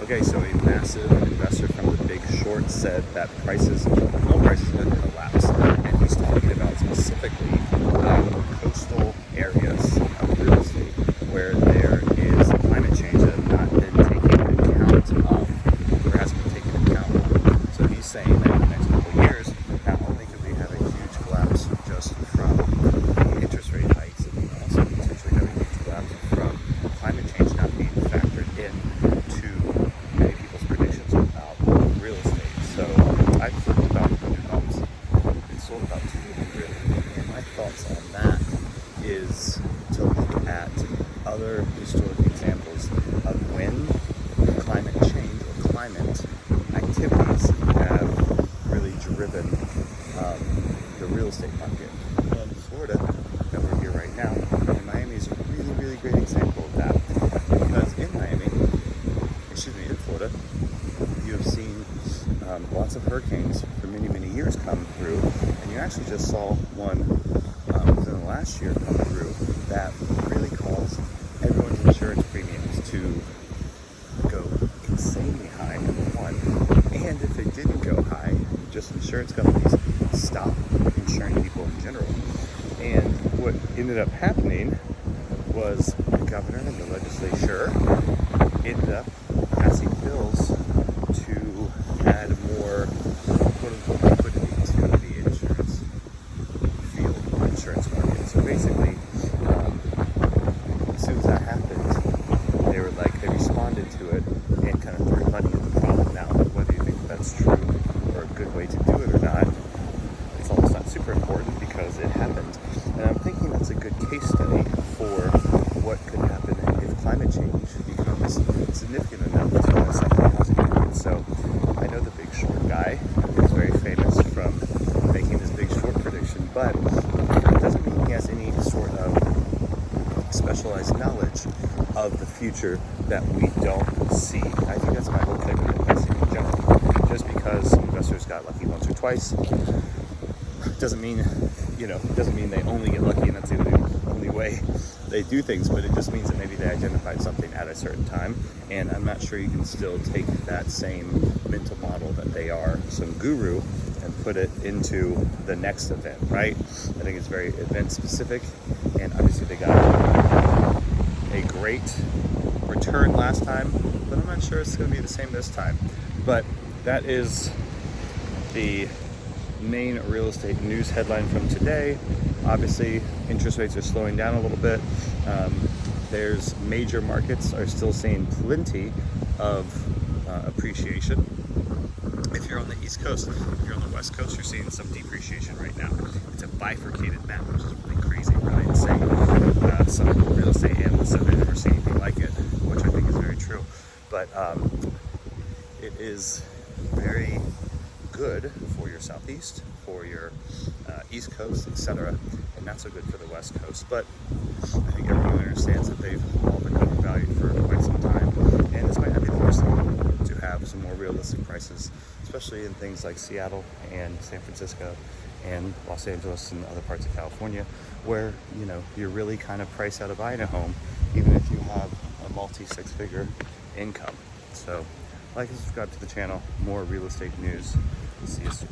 Okay, so a massive investor from the Big Short said that home prices would collapse, and he's talking about specifically coastal areas of real estate where there is climate change that has not been taken account of, or hasn't been taken account of. So he's saying that in the next couple of years, not only could we have a huge collapse just from the interest rate hikes, but we also potentially have a huge collapse from climate change not being factored in to many people's predictions about real estate. So I've flipped about 100 homes and sold about 200, and my thoughts on that is to look at other historic examples of when climate change or climate activities have really driven the real estate market. And Florida, that we're here right now, and Miami is a really, really great example of that. Because in in Florida, you have seen lots of hurricanes for many, many years come through, and you actually just saw one within the last year come through that really caused everyone's insurance premiums to go insanely high, number one. And if they didn't go high, just insurance companies stopped insuring people in general. And what ended up happening was the governor and the legislature ended up passing bills to add more quote-unquote liquidity to the insurance field, insurance market. So basically, as soon as that happened, they responded to it and kind of threw money at the problem. Now, whether you think that's true or a good way to do it or not, it's almost not super important because it happened. And I'm thinking that's a good case study for what could happen if climate change becomes significant enough to mess up the housing market. So I know the Big Short guy is very famous from making this Big Short prediction, but it doesn't mean he has any sort of specialized knowledge of the future that we don't see. I think that's my whole take on investing in general. Just because investors got lucky once or twice doesn't mean they only get lucky and that's the only way they do things, but it just means that maybe they identified something at a certain time. And I'm not sure you can still take that same mental model that they are some guru and put it into the next event, right? I think it's very event specific, and obviously they got a great return last time, but I'm not sure it's going to be the same this time. But that is the main real estate news headline from today. Obviously, interest rates are slowing down a little bit. There's major markets are still seeing plenty of appreciation. If you're on the East Coast, if you're on the West Coast, you're seeing some depreciation right now. It's a bifurcated map, which is really crazy, really insane. Some real estate analysts said they've never seen anything like it, which I think is very true. But it is very good for your Southeast, for your East Coast, etc., and not so good for the West Coast. But I think everyone understands that they've all been overvalued for quite some time, and this might not be the worst thing to have some more realistic prices, especially in things like Seattle and San Francisco and Los Angeles and other parts of California, where you're really kind of priced out of buying a home, even if you have a multi-six-figure income. So like and subscribe to the channel. More real estate news. See you soon.